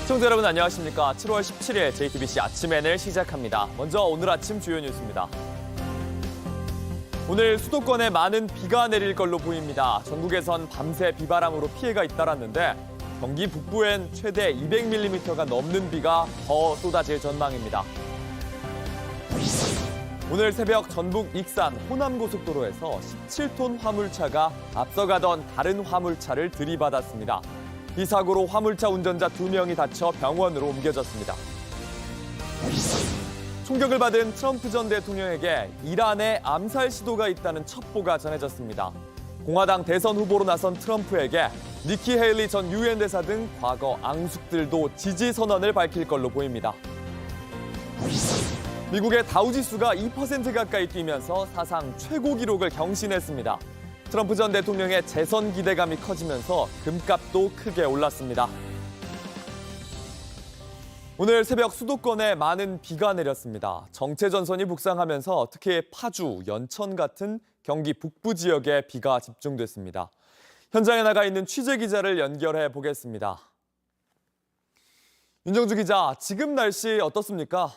시청자 여러분 안녕하십니까. 7월 17일 JTBC 아침엔을 시작합니다. 먼저 오늘 아침 주요 뉴스입니다. 오늘 수도권에 많은 비가 내릴 걸로 보입니다. 전국에선 밤새 비바람으로 피해가 잇따랐는데 경기 북부엔 최대 200mm가 넘는 비가 더 쏟아질 전망입니다. 오늘 새벽 전북 익산 호남고속도로에서 17톤 화물차가 앞서가던 다른 화물차를 들이받았습니다. 이 사고로 화물차 운전자 2명이 다쳐 병원으로 옮겨졌습니다. 총격을 받은 트럼프 전 대통령에게 이란의 암살 시도가 있다는 첩보가 전해졌습니다. 공화당 대선 후보로 나선 트럼프에게 니키 헤일리 전 유엔 대사 등 과거 앙숙들도 지지 선언을 밝힐 걸로 보입니다. 미국의 다우지수가 2% 가까이 뛰면서 사상 최고 기록을 경신했습니다. 트럼프 전 대통령의 재선 기대감이 커지면서 금값도 크게 올랐습니다. 오늘 새벽 수도권에 많은 비가 내렸습니다. 정체전선이 북상하면서 특히 파주, 연천 같은 경기 북부 지역에 비가 집중됐습니다. 현장에 나가 있는 취재기자를 연결해 보겠습니다. 윤정주 기자, 지금 날씨 어떻습니까?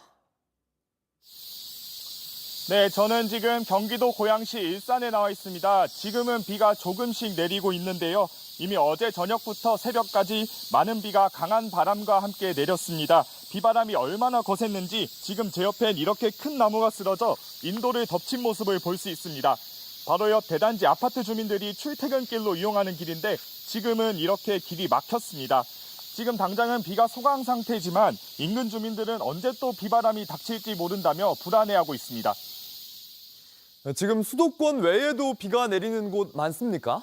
네, 저는 지금 경기도 고양시 일산에 나와 있습니다. 지금은 비가 조금씩 내리고 있는데요. 이미 어제 저녁부터 새벽까지 많은 비가 강한 바람과 함께 내렸습니다. 비바람이 얼마나 거셌는지 지금 제 옆엔 이렇게 큰 나무가 쓰러져 인도를 덮친 모습을 볼 수 있습니다. 바로 옆 대단지 아파트 주민들이 출퇴근길로 이용하는 길인데 지금은 이렇게 길이 막혔습니다. 지금 당장은 비가 소강 상태지만 인근 주민들은 언제 또 비바람이 닥칠지 모른다며 불안해하고 있습니다. 지금 수도권 외에도 비가 내리는 곳 많습니까?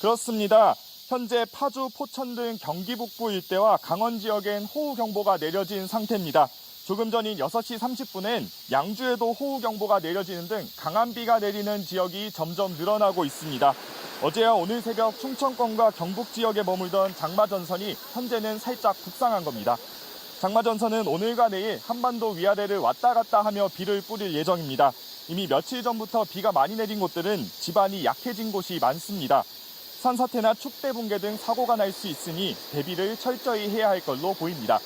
그렇습니다. 현재 파주, 포천 등 경기 북부 일대와 강원 지역엔 호우경보가 내려진 상태입니다. 조금 전인 6시 30분엔 양주에도 호우경보가 내려지는 등 강한 비가 내리는 지역이 점점 늘어나고 있습니다. 어제와 오늘 새벽 충청권과 경북 지역에 머물던 장마전선이 현재는 살짝 북상한 겁니다. 장마전선은 오늘과 내일 한반도 위아래를 왔다 갔다 하며 비를 뿌릴 예정입니다. 이미 며칠 전부터 비가 많이 내린 곳들은 지반이 약해진 곳이 많습니다. 산사태나 축대 붕괴 등 사고가 날 수 있으니 대비를 철저히 해야 할 걸로 보입니다.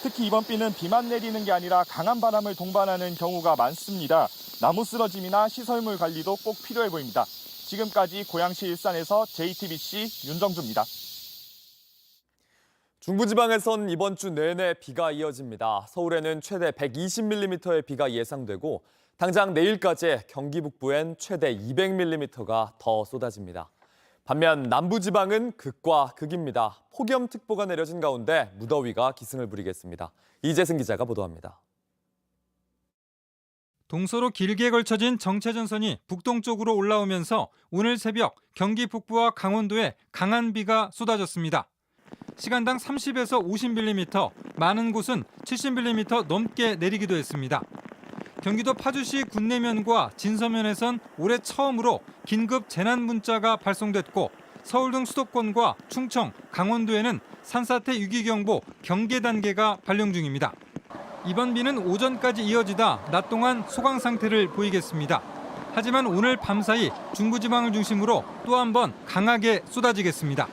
특히 이번 비는 비만 내리는 게 아니라 강한 바람을 동반하는 경우가 많습니다. 나무 쓰러짐이나 시설물 관리도 꼭 필요해 보입니다. 지금까지 고양시 일산에서 JTBC 윤정주입니다. 중부지방에선 이번 주 내내 비가 이어집니다. 서울에는 최대 120mm의 비가 예상되고 당장 내일까지 경기 북부엔 최대 200mm가 더 쏟아집니다. 반면 남부지방은 극과 극입니다. 폭염특보가 내려진 가운데 무더위가 기승을 부리겠습니다. 이재승 기자가 보도합니다. 동서로 길게 걸쳐진 정체전선이 북동쪽으로 올라오면서 오늘 새벽 경기 북부와 강원도에 강한 비가 쏟아졌습니다. 시간당 30에서 50mm, 많은 곳은 70mm 넘게 내리기도 했습니다. 경기도 파주시 군내면과 진서면에선 올해 처음으로 긴급 재난 문자가 발송됐고 서울 등 수도권과 충청, 강원도에는 산사태 유기경보 경계 단계가 발령 중입니다. 이번 비는 오전까지 이어지다 낮 동안 소강 상태를 보이겠습니다. 하지만 오늘 밤사이 중부지방을 중심으로 또 한 번 강하게 쏟아지겠습니다.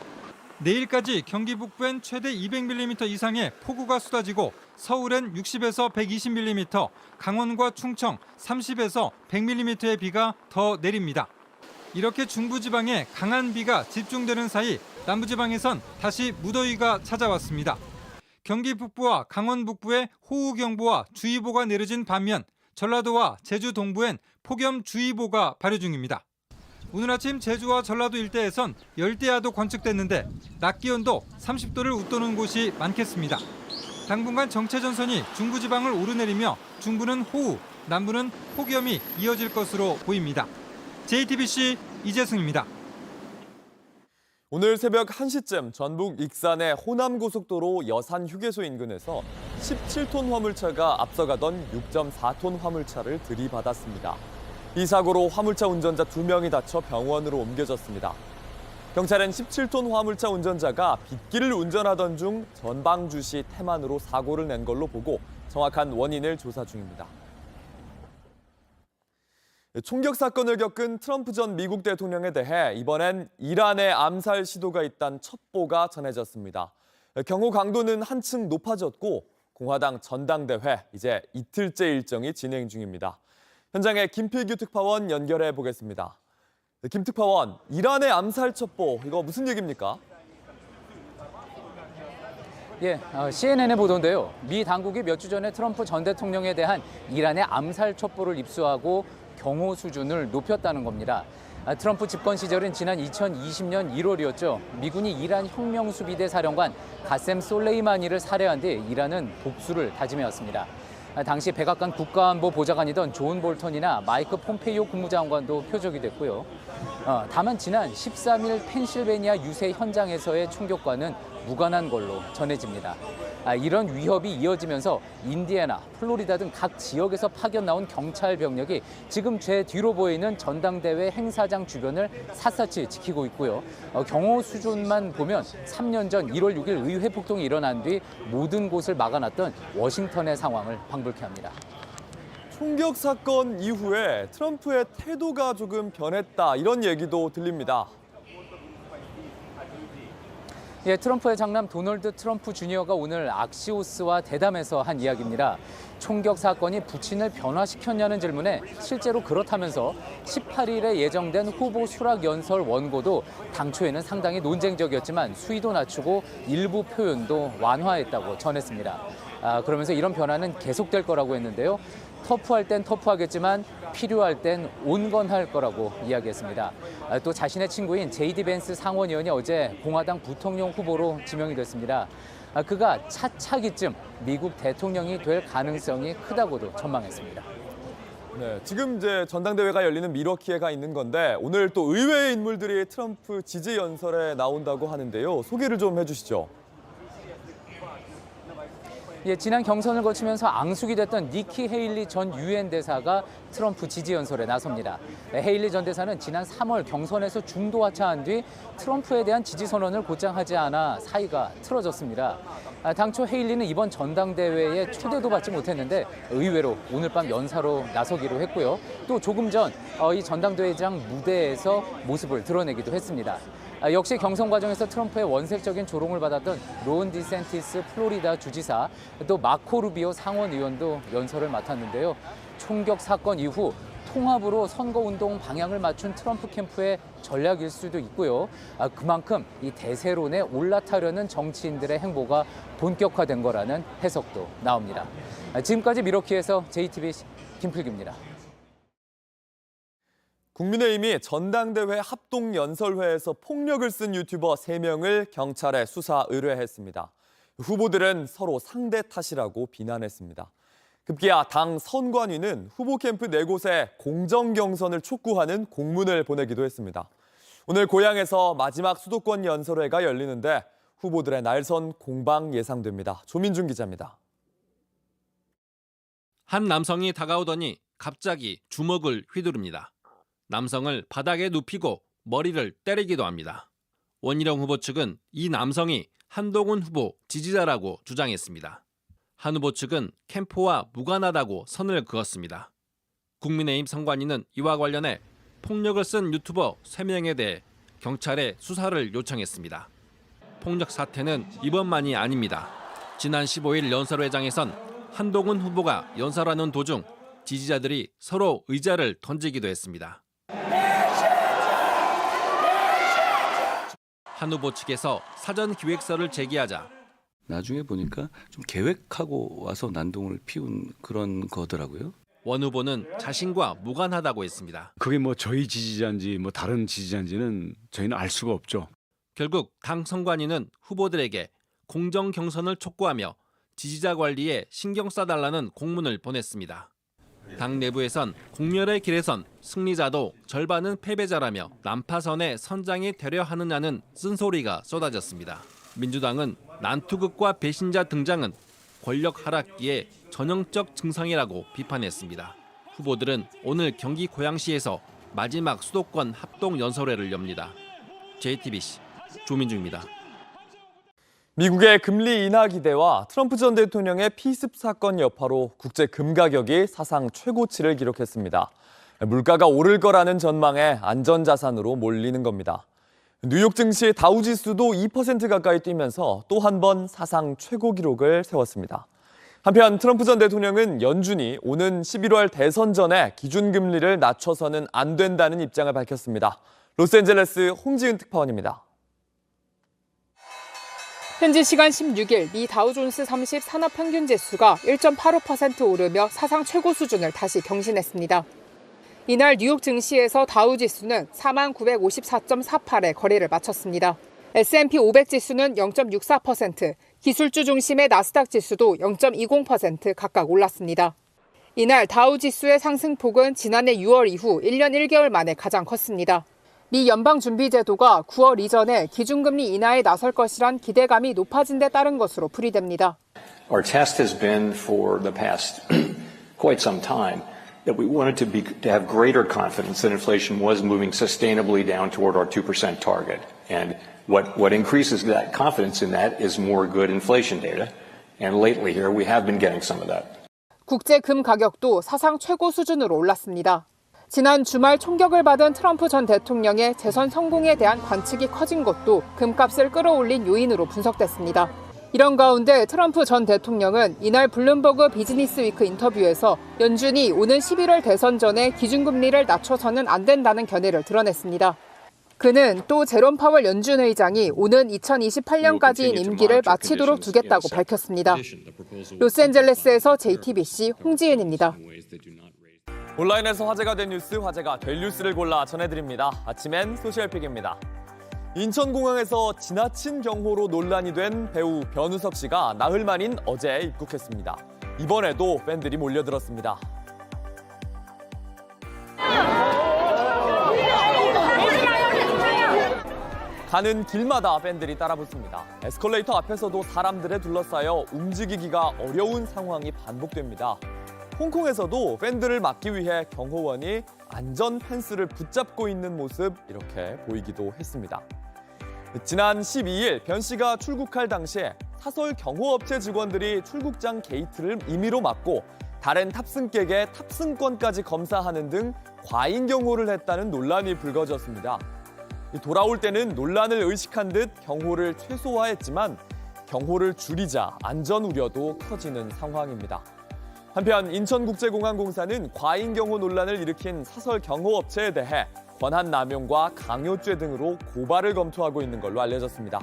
내일까지 경기 북부엔 최대 200mm 이상의 폭우가 쏟아지고 서울엔 60에서 120mm, 강원과 충청 30에서 100mm의 비가 더 내립니다. 이렇게 중부지방에 강한 비가 집중되는 사이 남부지방에선 다시 무더위가 찾아왔습니다. 경기 북부와 강원 북부에 호우경보와 주의보가 내려진 반면 전라도와 제주 동부엔 폭염주의보가 발효 중입니다. 오늘 아침 제주와 전라도 일대에선 열대야도 관측됐는데 낮 기온도 30도를 웃도는 곳이 많겠습니다. 당분간 정체전선이 중부지방을 오르내리며 중부는 호우, 남부는 폭염이 이어질 것으로 보입니다. JTBC 이재승입니다. 오늘 새벽 1시쯤 전북 익산의 호남고속도로 여산휴게소 인근에서 17톤 화물차가 앞서가던 6.4톤 화물차를 들이받았습니다. 이 사고로 화물차 운전자 2명이 다쳐 병원으로 옮겨졌습니다. 경찰은 17톤 화물차 운전자가 빗길을 운전하던 중 전방주시 태만으로 사고를 낸 걸로 보고 정확한 원인을 조사 중입니다. 총격 사건을 겪은 트럼프 전 미국 대통령에 대해 이번엔 이란의 암살 시도가 있다는 첩보가 전해졌습니다. 경호 강도는 한층 높아졌고 공화당 전당대회 이제 이틀째 일정이 진행 중입니다. 현장에 김필규 특파원 연결해 보겠습니다. 김 특파원, 이란의 암살 첩보 이거 무슨 얘기입니까? CNN의 보도인데요. 미 당국이 몇 주 전에 트럼프 전 대통령에 대한 이란의 암살 첩보를 입수하고 경호 수준을 높였다는 겁니다. 트럼프 집권 시절인 지난 2020년 1월이었죠. 미군이 이란 혁명수비대 사령관 가셈 솔레이마니를 살해한 뒤 이란은 복수를 다짐해왔습니다. 당시 백악관 국가안보 보좌관이던 존 볼턴이나 마이크 폼페이오 국무장관도 표적이 됐고요. 다만 지난 13일 펜실베니아 유세 현장에서의 총격과는 무관한 걸로 전해집니다. 이런 위협이 이어지면서 인디애나, 플로리다 등 각 지역에서 파견 나온 경찰 병력이 지금 제 뒤로 보이는 전당대회 행사장 주변을 샅샅이 지키고 있고요. 경호 수준만 보면 3년 전 1월 6일 의회 폭동이 일어난 뒤 모든 곳을 막아놨던 워싱턴의 상황을 방불케 합니다. 총격 사건 이후에 트럼프의 태도가 조금 변했다 이런 얘기도 들립니다. 트럼프의 장남 도널드 트럼프 주니어가 오늘 악시오스와 대담해서 한 이야기입니다. 총격 사건이 부친을 변화시켰냐는 질문에 실제로 그렇다면서 18일에 예정된 후보 수락 연설 원고도 당초에는 상당히 논쟁적이었지만 수위도 낮추고 일부 표현도 완화했다고 전했습니다. 그러면서 이런 변화는 계속될 거라고 했는데요. 터프할 땐 터프하겠지만 필요할 땐 온건할 거라고 이야기했습니다. 또 자신의 친구인 제이디 벤스 상원의원이 어제 공화당 부통령 후보로 지명이 됐습니다. 그가 차차기쯤 미국 대통령이 될 가능성이 크다고도 전망했습니다. 네, 지금 이제 전당대회가 열리는 밀워키에 가 있는 건데 오늘 또 의외의 인물들이 트럼프 지지 연설에 나온다고 하는데요. 소개를 좀 해주시죠. 지난 경선을 거치면서 앙숙이 됐던 니키 헤일리 전 유엔 대사가 트럼프 지지 연설에 나섭니다. 헤일리 전 대사는 지난 3월 경선에서 중도 하차한 뒤 트럼프에 대한 지지 선언을 곧장 하지 않아 사이가 틀어졌습니다. 당초 헤일리는 이번 전당대회에 초대도 받지 못했는데 의외로 오늘 밤 연사로 나서기로 했고요. 또 조금 전 이 전당대회장 무대에서 모습을 드러내기도 했습니다. 역시 경선 과정에서 트럼프의 원색적인 조롱을 받았던 론 디센티스 플로리다 주지사, 또 마코 루비오 상원 의원도 연설을 맡았는데요. 총격 사건 이후 통합으로 선거운동 방향을 맞춘 트럼프 캠프의 전략일 수도 있고요. 그만큼 이 대세론에 올라타려는 정치인들의 행보가 본격화된 거라는 해석도 나옵니다. 지금까지 밀워키에서 JTBC 김필규입니다. 국민의힘이 전당대회 합동연설회에서 폭력을 쓴 유튜버 3명을 경찰에 수사 의뢰했습니다. 후보들은 서로 상대 탓이라고 비난했습니다. 급기야 당 선관위는 후보 캠프 4곳에 공정 경선을 촉구하는 공문을 보내기도 했습니다. 오늘 고향에서 마지막 수도권 연설회가 열리는데 후보들의 날선 공방 예상됩니다. 조민준 기자입니다. 한 남성이 다가오더니 갑자기 주먹을 휘두릅니다. 남성을 바닥에 눕히고 머리를 때리기도 합니다. 원희룡 후보 측은 이 남성이 한동훈 후보 지지자라고 주장했습니다. 한 후보 측은 캠프와 무관하다고 선을 그었습니다. 국민의힘 선관위는 이와 관련해 폭력을 쓴 유튜버 3명에 대해 경찰에 수사를 요청했습니다. 폭력 사태는 이번만이 아닙니다. 지난 15일 연설회장에선 한동훈 후보가 연설하는 도중 지지자들이 서로 의자를 던지기도 했습니다. 한 후보 측에서 사전 기획서를 제기하자 나중에 보니까 좀 계획하고 와서 난동을 피운 그런 거더라고요. 원 후보는 자신과 무관하다고 했습니다. 그게 뭐 저희 지지자인지 뭐 다른 지지자인지는 저희는 알 수가 없죠. 결국 당 선관위는 후보들에게 공정 경선을 촉구하며 지지자 관리에 신경 써달라는 공문을 보냈습니다. 당 내부에선 공멸의 길에선 승리자도 절반은 패배자라며 난파선의 선장이 되려 하느냐는 쓴소리가 쏟아졌습니다. 민주당은 난투극과 배신자 등장은 권력 하락기의 전형적 증상이라고 비판했습니다. 후보들은 오늘 경기 고양시에서 마지막 수도권 합동 연설회를 엽니다. JTBC 조민주입니다. 미국의 금리 인하 기대와 트럼프 전 대통령의 피습 사건 여파로 국제 금 가격이 사상 최고치를 기록했습니다. 물가가 오를 거라는 전망에 안전자산으로 몰리는 겁니다. 뉴욕 증시 다우지수도 2% 가까이 뛰면서 또 한 번 사상 최고 기록을 세웠습니다. 한편 트럼프 전 대통령은 연준이 오는 11월 대선 전에 기준금리를 낮춰서는 안 된다는 입장을 밝혔습니다. 로스앤젤레스 홍지은 특파원입니다. 현지 시간 16일 미 다우존스 30 산업평균지수가 1.85% 오르며 사상 최고 수준을 다시 경신했습니다. 이날 뉴욕 증시에서 다우지수는 4954.48에 거래를 마쳤습니다. S&P 500 지수는 0.64%, 기술주 중심의 나스닥 지수도 0.20% 각각 올랐습니다. 이날 다우 지수의 상승폭은 지난해 6월 이후 1년 1개월 만에 가장 컸습니다. 미 연방준비제도가 9월 이전에 기준금리 인하에 나설 것이란 기대감이 높아진 데 따른 것으로 풀이됩니다. Our test has been for the past quite some time that we wanted to have greater confidence that inflation was moving sustainably down toward our 2% target. And what increases that confidence in that is more good inflation data. And lately here we have been getting some of that. 국제 금 가격도 사상 최고 수준으로 올랐습니다. 지난 주말 총격을 받은 트럼프 전 대통령의 재선 성공에 대한 관측이 커진 것도 금값을 끌어올린 요인으로 분석됐습니다. 이런 가운데 트럼프 전 대통령은 이날 블룸버그 비즈니스위크 인터뷰에서 연준이 오는 11월 대선 전에 기준금리를 낮춰서는 안 된다는 견해를 드러냈습니다. 그는 또 제롬 파월 연준 의장이 오는 2028년까지인 임기를 마치도록 두겠다고 밝혔습니다. 로스앤젤레스에서 JTBC 홍지은입니다. 온라인에서 화제가 된 뉴스, 화제가 될 뉴스를 골라 전해드립니다. 아침엔 소셜픽입니다. 인천공항에서 지나친 경호로 논란이 된 배우 변우석 씨가 나흘 만인 어제 입국했습니다. 이번에도 팬들이 몰려들었습니다. 가는 길마다 팬들이 따라붙습니다. 에스컬레이터 앞에서도 사람들에 둘러싸여 움직이기가 어려운 상황이 반복됩니다. 홍콩에서도 팬들을 막기 위해 경호원이 안전 펜스를 붙잡고 있는 모습 이렇게 보이기도 했습니다. 지난 12일 변 씨가 출국할 당시에 사설 경호업체 직원들이 출국장 게이트를 임의로 막고 다른 탑승객의 탑승권까지 검사하는 등 과잉 경호를 했다는 논란이 불거졌습니다. 돌아올 때는 논란을 의식한 듯 경호를 최소화했지만 경호를 줄이자 안전 우려도 커지는 상황입니다. 한편 인천국제공항공사는 과잉 경호 논란을 일으킨 사설 경호업체에 대해 권한 남용과 강요죄 등으로 고발을 검토하고 있는 걸로 알려졌습니다.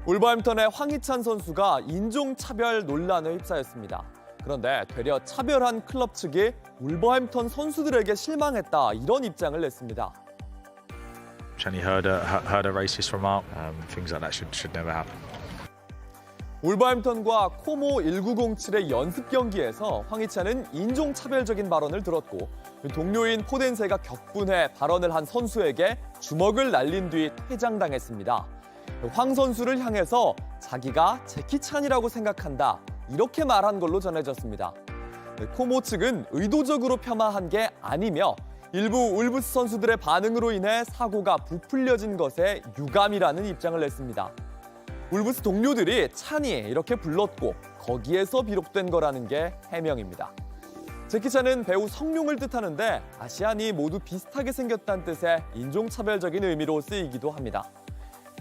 울버햄턴의 황희찬 선수가 인종차별 논란에 휩싸였습니다. 그런데 되려 차별한 클럽 측이 울버햄턴 선수들에게 실망했다 이런 입장을 냈습니다. He heard a racist remark. Things like that should never happen. 울버햄턴과 코모 1907의 연습 경기에서 황희찬은 인종차별적인 발언을 들었고 동료인 포덴세가 격분해 발언을 한 선수에게 주먹을 날린 뒤 퇴장당했습니다. 황 선수를 향해서 자기가 제키 찬이라고 생각한다 이렇게 말한 걸로 전해졌습니다. 코모 측은 의도적으로 폄하한 게 아니며 일부 울브스 선수들의 반응으로 인해 사고가 부풀려진 것에 유감이라는 입장을 냈습니다. 울브스 동료들이 찬이 이렇게 불렀고 거기에서 비롯된 거라는 게 해명입니다. 제키찬은 배우 성룡을 뜻하는데 아시안이 모두 비슷하게 생겼다는 뜻의 인종차별적인 의미로 쓰이기도 합니다.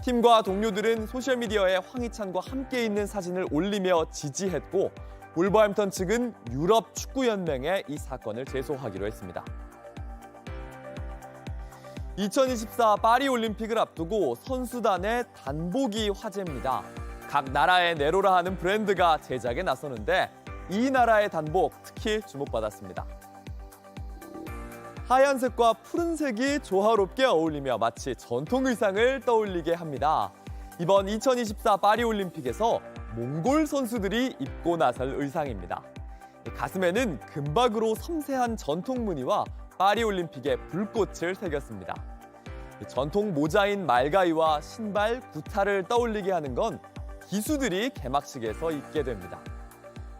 팀과 동료들은 소셜미디어에 황희찬과 함께 있는 사진을 올리며 지지했고 울버햄턴 측은 유럽 축구연맹에 이 사건을 제소하기로 했습니다. 2024 파리올림픽을 앞두고 선수단의 단복이 화제입니다. 각 나라의 네로라 하는 브랜드가 제작에 나서는데 이 나라의 단복 특히 주목받았습니다. 하얀색과 푸른색이 조화롭게 어울리며 마치 전통 의상을 떠올리게 합니다. 이번 2024 파리올림픽에서 몽골 선수들이 입고 나설 의상입니다. 가슴에는 금박으로 섬세한 전통 무늬와 파리올림픽의 불꽃을 새겼습니다. 전통 모자인 말가이와 신발, 구타를 떠올리게 하는 건 기수들이 개막식에서 입게 됩니다.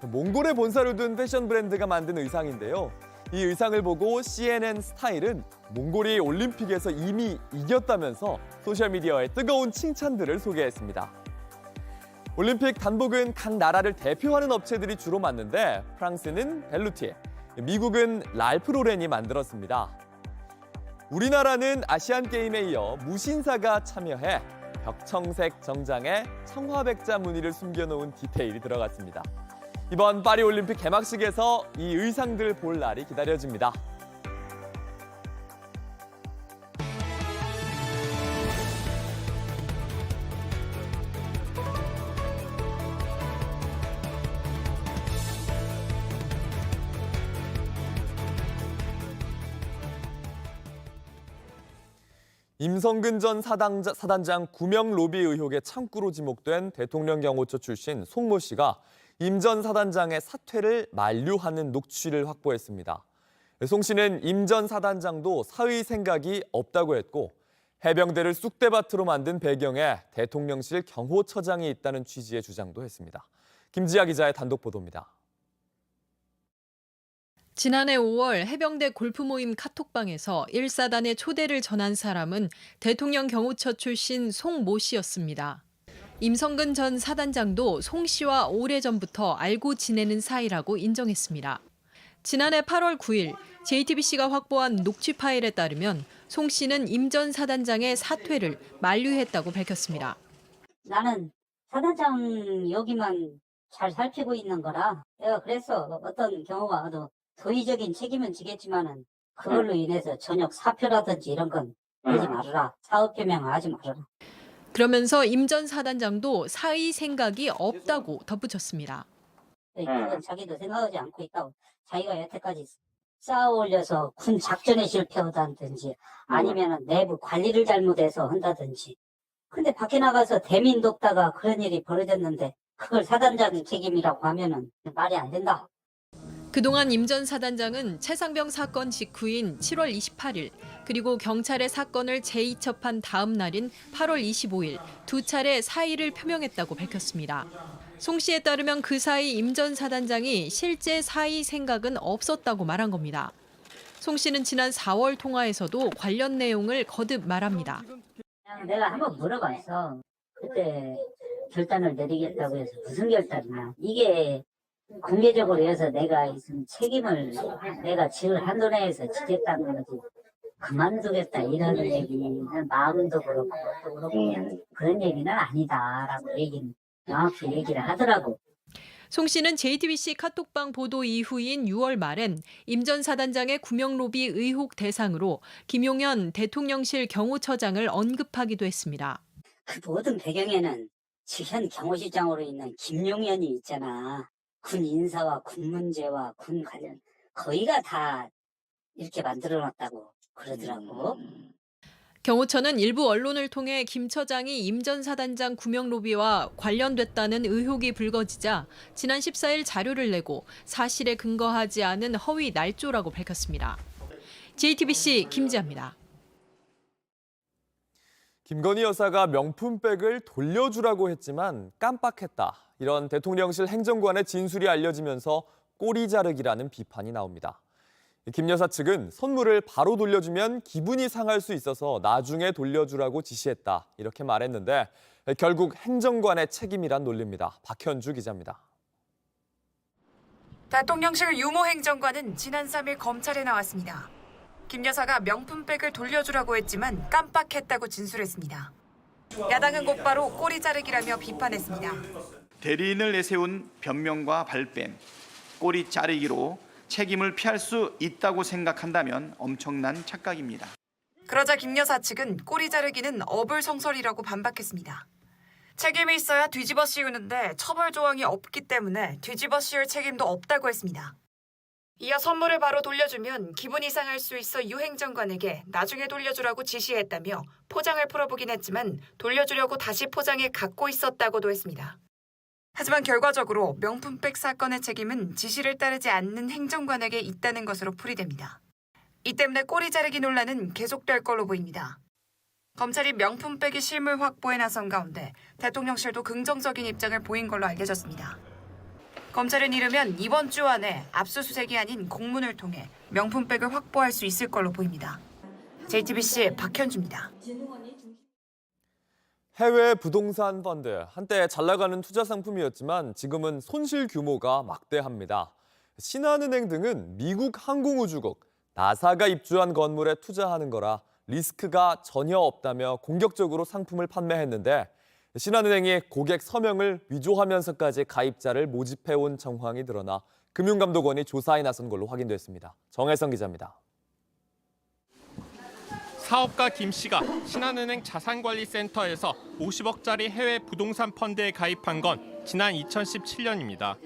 몽골에 본사를 둔 패션 브랜드가 만든 의상인데요. 이 의상을 보고 CNN 스타일은 몽골이 올림픽에서 이미 이겼다면서 소셜미디어에 뜨거운 칭찬들을 소개했습니다. 올림픽 단복은 각 나라를 대표하는 업체들이 주로 맡는데 프랑스는 벨루티, 미국은 랄프 로렌이 만들었습니다. 우리나라는 아시안게임에 이어 무신사가 참여해 벽청색 정장에 청화백자 무늬를 숨겨놓은 디테일이 들어갔습니다. 이번 파리올림픽 개막식에서 이 의상들 볼 날이 기다려집니다. 임성근 전 사단장 구명 로비 의혹의 창구로 지목된 대통령 경호처 출신 송모 씨가 임 전 사단장의 사퇴를 만류하는 녹취를 확보했습니다. 송 씨는 임 전 사단장도 사의 생각이 없다고 했고 해병대를 쑥대밭으로 만든 배경에 대통령실 경호처장이 있다는 취지의 주장도 했습니다. 김지아 기자의 단독 보도입니다. 지난해 5월 해병대 골프 모임 카톡방에서 1사단의 초대를 전한 사람은 대통령 경호처 출신 송모 씨였습니다. 임성근 전 사단장도 송 씨와 오래전부터 알고 지내는 사이라고 인정했습니다. 지난해 8월 9일 JTBC가 확보한 녹취 파일에 따르면 송 씨는 임 전 사단장의 사퇴를 만류했다고 밝혔습니다. 나는 사단장 여기만 잘 살피고 있는 거라 내가 그래서 어떤 경우가 와도 도의적인 책임은 지겠지만은 그걸로 인해서 저녁 사표라든지 이런 건 하지 말아라. 사업 표명하지 말아라. 그러면서 임 전 사단장도 사의 생각이 없다고 덧붙였습니다. 그건 자기도 생각하지 않고 있다고. 자기가 여태까지 쌓아 올려서 군 작전에 실패하다든지 아니면은 내부 관리를 잘못해서 한다든지. 근데 밖에 나가서 대민 돕다가 그런 일이 벌어졌는데 그걸 사단장 책임이라고 하면은 말이 안 된다. 그동안 임 전 사단장은 최상병 사건 직후인 7월 28일 그리고 경찰의 사건을 재이첩한 다음 날인 8월 25일 두 차례 사의를 표명했다고 밝혔습니다. 송 씨에 따르면 그 사이 임 전 사단장이 실제 사의 생각은 없었다고 말한 겁니다. 송 씨는 지난 4월 통화에서도 관련 내용을 거듭 말합니다. 내가 한번 물어봤어. 그때 결단을 내리겠다고 해서 무슨 결단이냐. 이게 공개적으로 해서 내가 있으면 책임을 내가 지을 한도내에서 지겠다는 거지. 그만두겠다 이런 얘기는 마음도 그렇고 또 그렇고 그런 얘기는 아니다라고 명확히 얘기를 하더라고. 송 씨는 JTBC 카톡방 보도 이후인 6월 말엔 임 전 사단장의 구명 로비 의혹 대상으로 김용현 대통령실 경호처장을 언급하기도 했습니다. 그 모든 배경에는 현 경호실장으로 있는 김용현이 있잖아. 군 인사와 군 문제와 군 관련 거의가 다 이렇게 만들어놨다고 그러더라고. 경호처는 일부 언론을 통해 김 처장이 임 전 사단장 구명 로비와 관련됐다는 의혹이 불거지자 지난 14일 자료를 내고 사실에 근거하지 않은 허위 날조라고 밝혔습니다. JTBC 김지아입니다. 김건희 여사가 명품백을 돌려주라고 했지만 깜빡했다. 이런 대통령실 행정관의 진술이 알려지면서 꼬리 자르기라는 비판이 나옵니다. 김 여사 측은 선물을 바로 돌려주면 기분이 상할 수 있어서 나중에 돌려주라고 지시했다. 이렇게 말했는데 결국 행정관의 책임이란 논리입니다. 박현주 기자입니다. 대통령실 유모 행정관은 지난 3일 검찰에 나왔습니다. 김 여사가 명품백을 돌려주라고 했지만 깜빡했다고 진술했습니다. 야당은 곧바로 꼬리 자르기라며 비판했습니다. 대리인을 내세운 변명과 발뺌, 꼬리 자르기로 책임을 피할 수 있다고 생각한다면 엄청난 착각입니다. 그러자 김 여사 측은 꼬리 자르기는 어불성설이라고 반박했습니다. 책임이 있어야 뒤집어 씌우는데 처벌 조항이 없기 때문에 뒤집어 씌울 책임도 없다고 했습니다. 이어 선물을 바로 돌려주면 기분이 상할 수 있어 유 행정관에게 나중에 돌려주라고 지시했다며 포장을 풀어보긴 했지만 돌려주려고 다시 포장해 갖고 있었다고도 했습니다. 하지만 결과적으로 명품백 사건의 책임은 지시를 따르지 않는 행정관에게 있다는 것으로 풀이됩니다. 이 때문에 꼬리 자르기 논란은 계속될 걸로 보입니다. 검찰이 명품백의 실물 확보에 나선 가운데 대통령실도 긍정적인 입장을 보인 걸로 알려졌습니다. 검찰은 이르면 이번 주 안에 압수수색이 아닌 공문을 통해 명품백을 확보할 수 있을 걸로 보입니다. JTBC 박현주입니다. 해외 부동산 펀드, 한때 잘 나가는 투자 상품이었지만 지금은 손실 규모가 막대합니다. 신한은행 등은 미국 항공우주국 나사가 입주한 건물에 투자하는 거라 리스크가 전혀 없다며 공격적으로 상품을 판매했는데 신한은행이 고객 서명을 위조하면서까지 가입자를 모집해온 정황이 드러나 금융감독원이 조사에 나선 걸로 확인됐습니다. 정혜성 기자입니다. 사업가 김 씨가 신한은행 자산관리센터에서 50억짜리 해외 부동산 펀드에 가입한 건 지난 2017년입니다.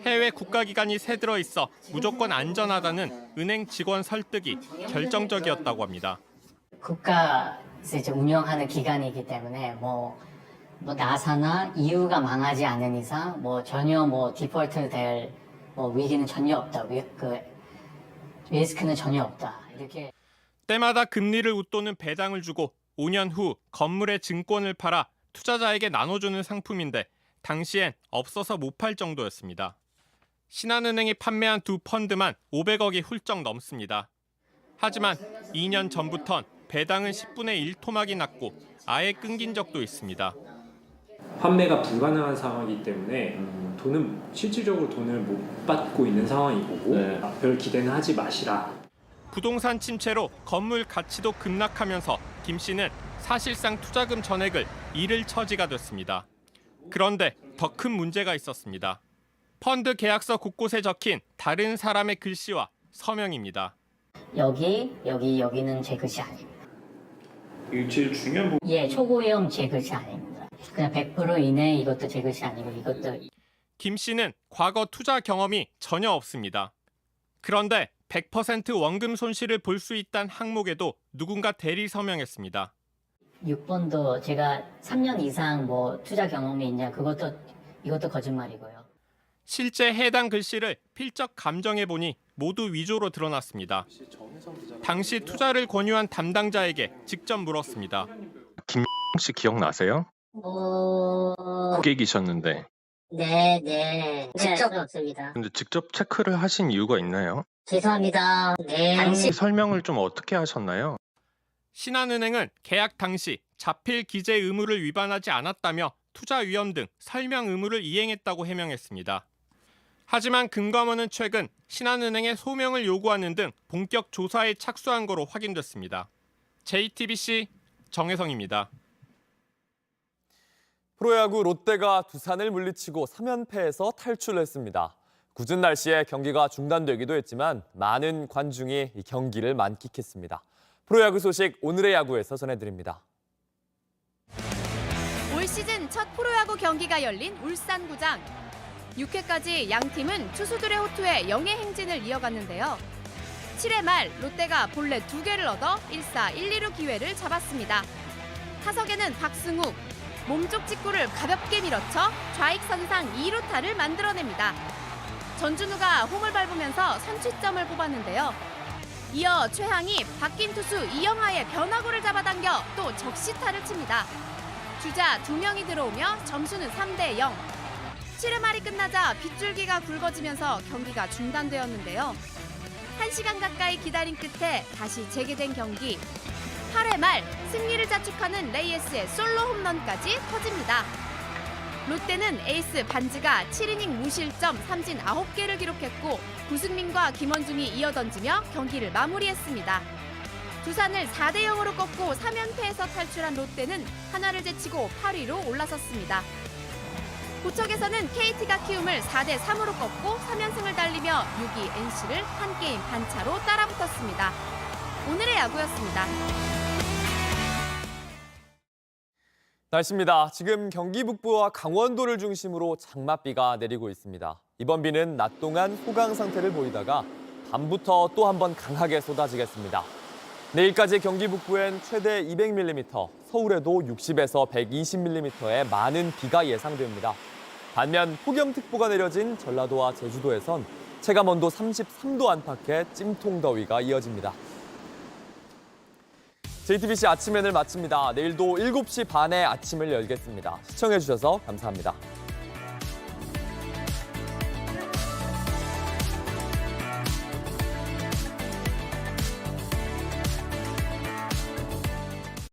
해외 국가기관이 새들어 있어 무조건 안전하다는 은행 직원 설득이 결정적이었다고 합니다. 국가에서 이제 운영하는 기관이기 때문에 뭐 나사나 EU가 망하지 않은 이상 전혀 디폴트 될 위기는 전혀 없다. 그 리스크는 전혀 없다. 이렇게 때마다 금리를 웃도는 배당을 주고 5년 후 건물의 증권을 팔아 투자자에게 나눠주는 상품인데 당시엔 없어서 못 팔 정도였습니다. 신한은행이 판매한 두 펀드만 500억이 훌쩍 넘습니다. 하지만 2년 전부턴 배당은 10분의 1 토막이 났고 아예 끊긴 적도 있습니다. 판매가 불가능한 상황이기 때문에 실질적으로 돈을 못 받고 있는 상황이고 별 기대는 하지 마시라. 부동산 침체로 건물 가치도 급락하면서 김 씨는 사실상 투자금 전액을 잃을 처지가 됐습니다. 그런데 더 큰 문제가 있었습니다. 펀드 계약서 곳곳에 적힌 다른 사람의 글씨와 서명입니다. 여기는 제 글씨 아닙니다. 이게 제일 중요한 부분. 예, 초고형 제 글씨 아닙니다. 그냥 100% 이내 이것도 제 글씨 아니고 이것도. 김 씨는 과거 투자 경험이 전혀 없습니다. 그런데 100% 원금 손실을 볼 수 있다는 항목에도 누군가 대리 서명했습니다. 6번도 제가 3년 이상 투자 경험이 있냐 이것도 거짓말이고요. 실제 해당 글씨를 필적 감정해 보니 모두 위조로 드러났습니다. 당시 투자를 권유한 담당자에게 직접 물었습니다. 김 씨 기억나세요? 고객이셨는데. 네. 직접 없습니다. 근데 직접 체크를 하신 이유가 있나요? 죄송합니다. 네. 당시 설명을 좀 어떻게 하셨나요? 신한은행은 계약 당시 자필 기재 의무를 위반하지 않았다며 투자 위험 등 설명 의무를 이행했다고 해명했습니다. 하지만 금감원은 최근 신한은행의 소명을 요구하는 등 본격 조사에 착수한 거로 확인됐습니다. JTBC 정혜성입니다. 프로야구 롯데가 두산을 물리치고 3연패에서 탈출했습니다. 궂은 날씨에 경기가 중단되기도 했지만 많은 관중이 이 경기를 만끽했습니다. 프로야구 소식 오늘의 야구에서 전해드립니다. 올 시즌 첫 프로야구 경기가 열린 울산구장. 6회까지 양 팀은 투수들의 호투에 영의 행진을 이어갔는데요. 7회 말 롯데가 본래 2개를 얻어 1사 1, 2루 기회를 잡았습니다. 타석에는 박승욱, 몸쪽 직구를 가볍게 밀어쳐 좌익선상 2루타를 만들어냅니다. 전준우가 홈을 밟으면서 선취점을 뽑았는데요. 이어 최항이 바뀐 투수 이영하의 변화구를 잡아당겨 또 적시타를 칩니다. 주자 2명이 들어오며 점수는 3대0. 7회 말이 끝나자 빗줄기가 굵어지면서 경기가 중단되었는데요. 1시간 가까이 기다린 끝에 다시 재개된 경기. 8회 말 승리를 자축하는 레이에스의 솔로 홈런까지 터집니다. 롯데는 에이스 반지가 7이닝 무실점 삼진 9개를 기록했고 구승민과 김원중이 이어던지며 경기를 마무리했습니다. 두산을 4대0으로 꺾고 3연패에서 탈출한 롯데는 하나를 제치고 8위로 올라섰습니다. 고척에서는 KT가 키움을 4대3으로 꺾고 3연승을 달리며 6위 NC를 한 게임 반차로 따라붙었습니다. 오늘의 야구였습니다. 날씨입니다. 지금 경기 북부와 강원도를 중심으로 장맛비가 내리고 있습니다. 이번 비는 낮 동안 호강 상태를 보이다가 밤부터 또 한 번 강하게 쏟아지겠습니다. 내일까지 경기 북부엔 최대 200mm, 서울에도 60에서 120mm의 많은 비가 예상됩니다. 반면 폭염특보가 내려진 전라도와 제주도에선 체감온도 33도 안팎의 찜통더위가 이어집니다. JTBC 아침엔을 마칩니다. 내일도 7시 반에 아침을 열겠습니다. 시청해주셔서 감사합니다.